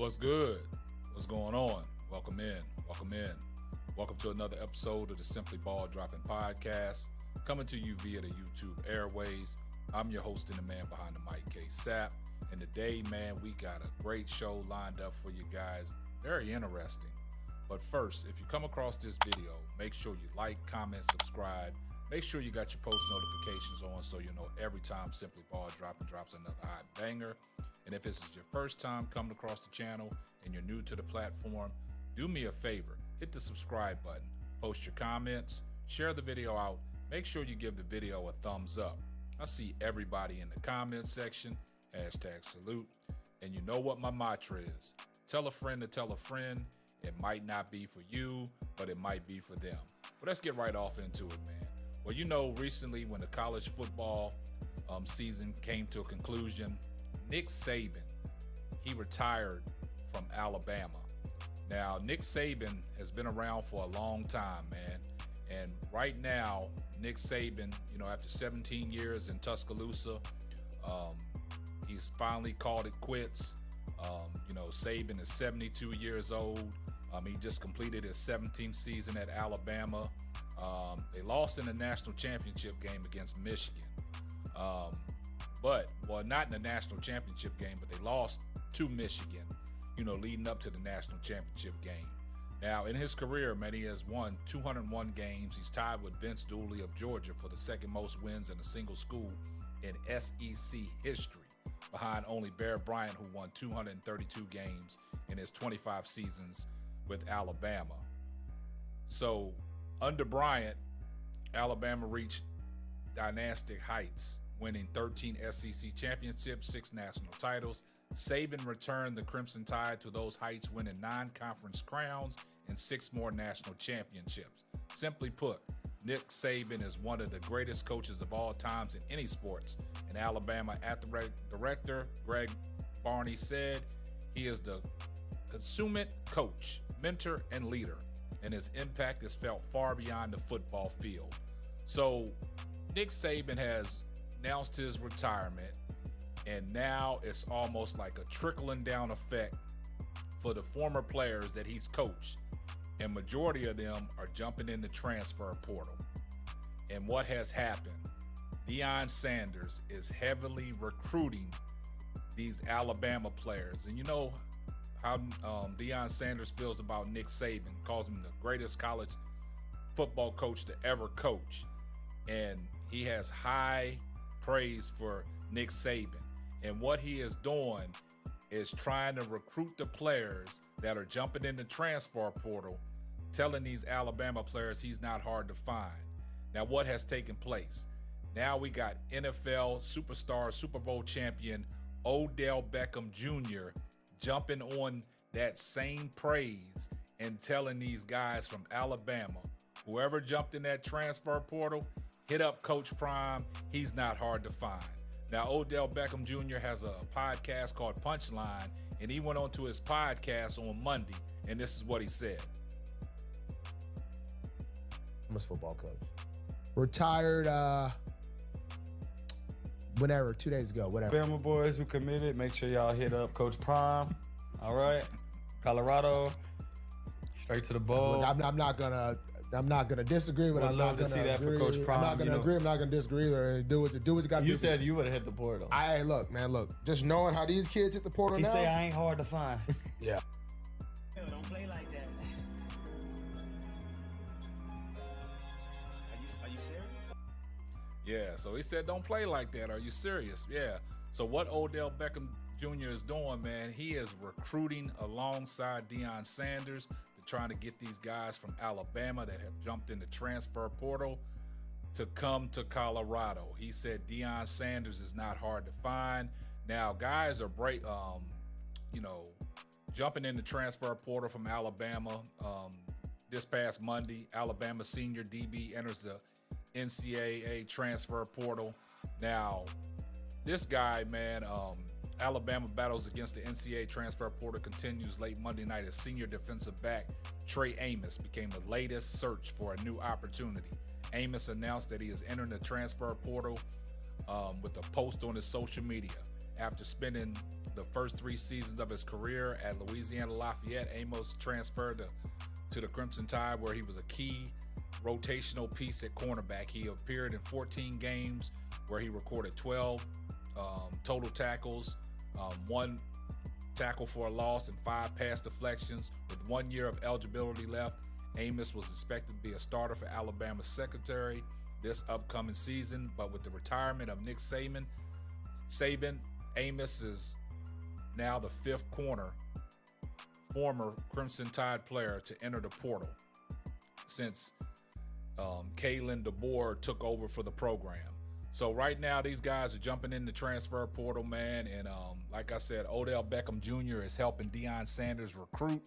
What's good? What's going on? Welcome in. Welcome to another episode of the Simply Ball Dropping Podcast, coming to you via the YouTube airways. I'm your host and the man behind the mic, K Sapp. And today, man, we got a great show lined up for you guys. Very interesting. But first, if you come across this video, make sure you like, comment, subscribe. Make sure you got your post notifications on so you know every time Simply Ball Dropping drops another hot banger. And if this is your first time coming across the channel and you're new to the platform, do me a favor, hit the subscribe button, post your comments, share the video out, make sure you give the video a thumbs up. I see everybody in the comments section, #salute. And you know what my mantra is. Tell a friend to tell a friend. It might not be for you, but it might be for them. But let's get right off into it, man. Well, you know, recently when the college football season came to a conclusion, Nick Saban, he retired from Alabama. Now, Nick Saban has been around for a long time, man. And right now, Nick Saban, you know, after 17 years in Tuscaloosa, he's finally called it quits. You know, Saban is 72 years old. He just completed his 17th season at Alabama. They lost in the national championship game against Michigan. Not in the national championship game, but they lost to Michigan, you know, leading up to the national championship game. Now, in his career, man, he has won 201 games. He's tied with Vince Dooley of Georgia for the second most wins in a single school in SEC history, behind only Bear Bryant, who won 232 games in his 25 seasons with Alabama. So, under Bryant, Alabama reached dynastic heights, winning 13 SEC championships, 6 national titles. Saban returned the Crimson Tide to those heights, winning 9 conference crowns and 6 more national championships. Simply put, Nick Saban is one of the greatest coaches of all times in any sports. And Alabama athletic director Greg Barney said he is the consummate coach, mentor, and leader, and his impact is felt far beyond the football field. So Nick Saban has announced his retirement, and now it's almost like a trickling down effect for the former players that he's coached, and majority of them are jumping in the transfer portal. And what has happened? Deion Sanders is heavily recruiting these Alabama players, and you know how Deion Sanders feels about Nick Saban, calls him the greatest college football coach to ever coach. And he has high praise for Nick Saban. And what he is doing is trying to recruit the players that are jumping in the transfer portal, telling these Alabama players he's not hard to find. Now, what has taken place? Now we got NFL superstar, Super Bowl champion Odell Beckham Jr. jumping on that same praise and telling these guys from Alabama, whoever jumped in that transfer portal, hit up Coach Prime. He's not hard to find. Now, Odell Beckham Jr. has a podcast called Punchline, and he went on to his podcast on Monday, and this is what he said. I'm a football coach. Retired whenever, 2 days ago, whatever. Bama boys who committed, make sure y'all hit up Coach Prime. All right, Colorado, straight to the bowl. Look, I'm not gonna disagree, but I'd I'm love not to gonna see that agree. for Coach Prime. I'm not gonna agree. I'm not gonna disagree either. Do what you got to do. You said you would have hit the portal. Look, man. Look, just knowing how these kids hit the portal He now. say I ain't hard to find. Yeah. Don't play like that. Are you serious? Yeah, so he said, don't play like that. Are you serious? Yeah. So what Odell Beckham Jr. is doing, man, he is recruiting alongside Deion Sanders to trying to get these guys from Alabama that have jumped in the transfer portal to come to Colorado. He said Deion Sanders is not hard to find. Now, guys are jumping in the transfer portal from Alabama. This past Monday, Alabama senior DB enters the NCAA transfer portal. Now, this guy, man, Alabama battles against the NCAA transfer portal continues late Monday night as senior defensive back Trey Amos became the latest search for a new opportunity. Amos announced that he is entering the transfer portal with a post on his social media. After spending the first 3 seasons of his career at Louisiana Lafayette, Amos transferred to the Crimson Tide, where he was a key rotational piece at cornerback. He appeared in 14 games where he recorded 12 total tackles, 1 tackle for a loss, and 5 pass deflections. With 1 year of eligibility left, Amos was expected to be a starter for Alabama's secondary this upcoming season, but with the retirement of Nick Saban, Amos is now the 5th corner, former Crimson Tide player, to enter the portal since Kalen DeBoer took over for the program. So right now, these guys are jumping in the transfer portal, man. And like I said, Odell Beckham Jr. is helping Deion Sanders recruit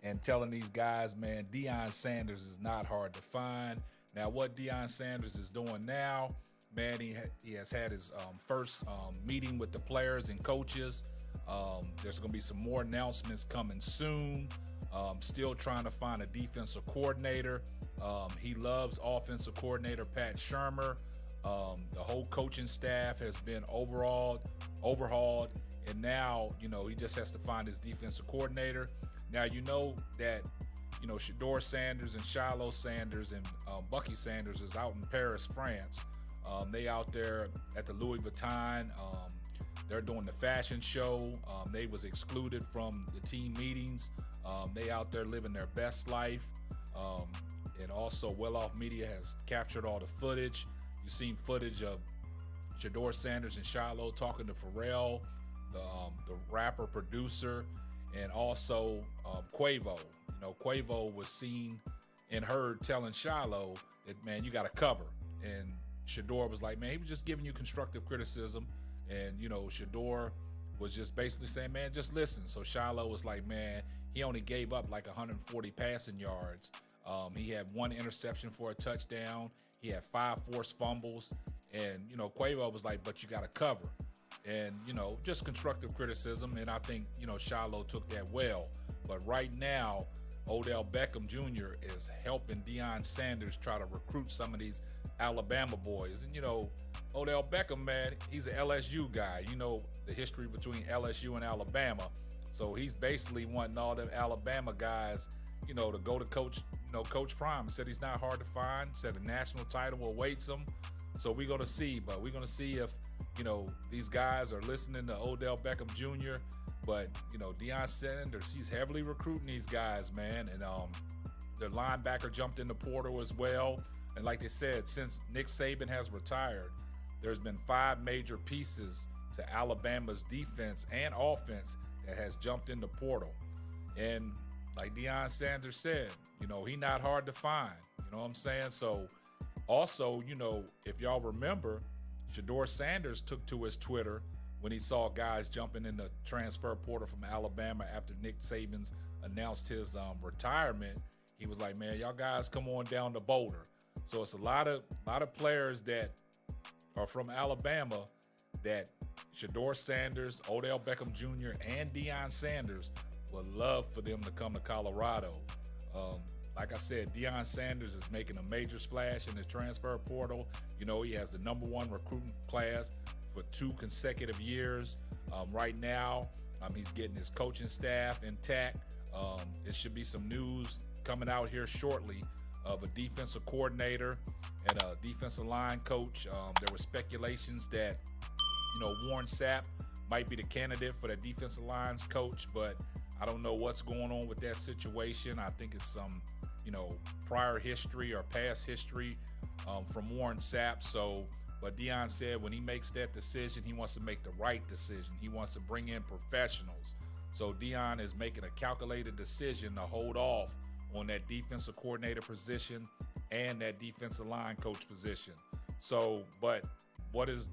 and telling these guys, man, Deion Sanders is not hard to find. Now, what Deion Sanders is doing now, man, he has had his first meeting with the players and coaches. There's going to be some more announcements coming soon. Still trying to find a defensive coordinator. He loves offensive coordinator Pat Shurmur. The whole coaching staff has been overhauled, and now, he just has to find his defensive coordinator. Now, that, Shedeur Sanders and Shiloh Sanders and Bucky Sanders is out in Paris, France. They out there at the Louis Vuitton. They're doing the fashion show. They was excluded from the team meetings. They out there living their best life. And also, Well Off Media has captured all the footage. You've seen footage of Shedeur Sanders and Shiloh talking to Pharrell, the rapper producer, and also Quavo. Quavo was seen and heard telling Shiloh that, man, you got to cover. And Shedeur was like, man, he was just giving you constructive criticism. And, Shedeur was just basically saying, man, just listen. So Shiloh was like, man, he only gave up like 140 passing yards. He had 1 interception for a touchdown. He had 5 forced fumbles. And, Quavo was like, but you got to cover. And, just constructive criticism. And I think, Shiloh took that well. But right now, Odell Beckham Jr. is helping Deion Sanders try to recruit some of these Alabama boys. And, Odell Beckham, man, he's an LSU guy. The history between LSU and Alabama. So he's basically wanting all them Alabama guys, to go to Coach Prime. Said he's not hard to find. Said the national title awaits him. So we're going to see. But we're going to see if, these guys are listening to Odell Beckham Jr. But, Deion Sanders, he's heavily recruiting these guys, man. And their linebacker jumped in the portal as well. And like they said, since Nick Saban has retired, there's been 5 major pieces to Alabama's defense and offense that has jumped in the portal. And like Deion Sanders said, he not hard to find. You know what I'm saying? So also, if y'all remember, Shedeur Sanders took to his Twitter when he saw guys jumping in the transfer portal from Alabama after Nick Saban's announced his retirement. He was like, man, y'all guys come on down to Boulder. So it's a lot of players that are from Alabama that Shedeur Sanders, Odell Beckham Jr., and Deion Sanders would love for them to come to Colorado. Like I said, Deion Sanders is making a major splash in the transfer portal. He has the #1 recruiting class for 2 consecutive years. Right now, he's getting his coaching staff intact. There should be some news coming out here shortly of a defensive coordinator and a defensive line coach. There were speculations that, Warren Sapp might be the candidate for the defensive lines coach, but I don't know what's going on with that situation. I think it's some, prior history or past history from Warren Sapp. But Deion said when he makes that decision, he wants to make the right decision. He wants to bring in professionals. So Deion is making a calculated decision to hold off on that defensive coordinator position and that defensive line coach position. But what is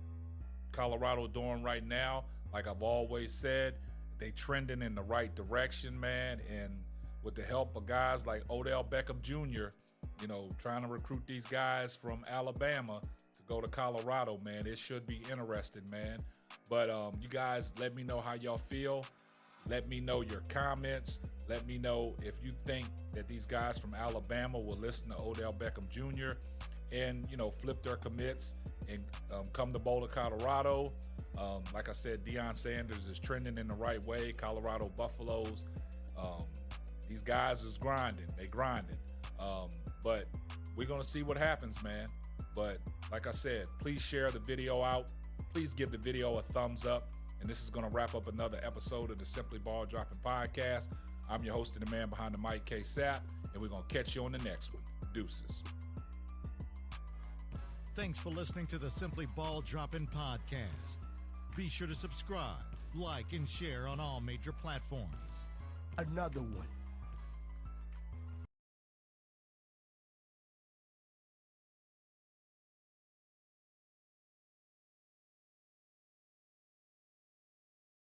Colorado doing right now? Like I've always said, they trending in the right direction, man. And with the help of guys like Odell Beckham Jr., trying to recruit these guys from Alabama to go to Colorado, man, it should be interesting, man. But you guys, let me know how y'all feel. Let me know your comments. Let me know if you think that these guys from Alabama will listen to Odell Beckham Jr. and, flip their commits and come to Boulder, Colorado. Like I said, Deion Sanders is trending in the right way. Colorado Buffaloes, these guys is grinding. They grinding. But we're going to see what happens, man. But like I said, please share the video out. Please give the video a thumbs up. And this is going to wrap up another episode of the Simply Ball Dropping Podcast. I'm your host and the man behind the mic, K. Sapp, and we're going to catch you on the next one. Deuces. Thanks for listening to the Simply Ball Dropping Podcast. Be sure to subscribe, like, and share on all major platforms. Another one.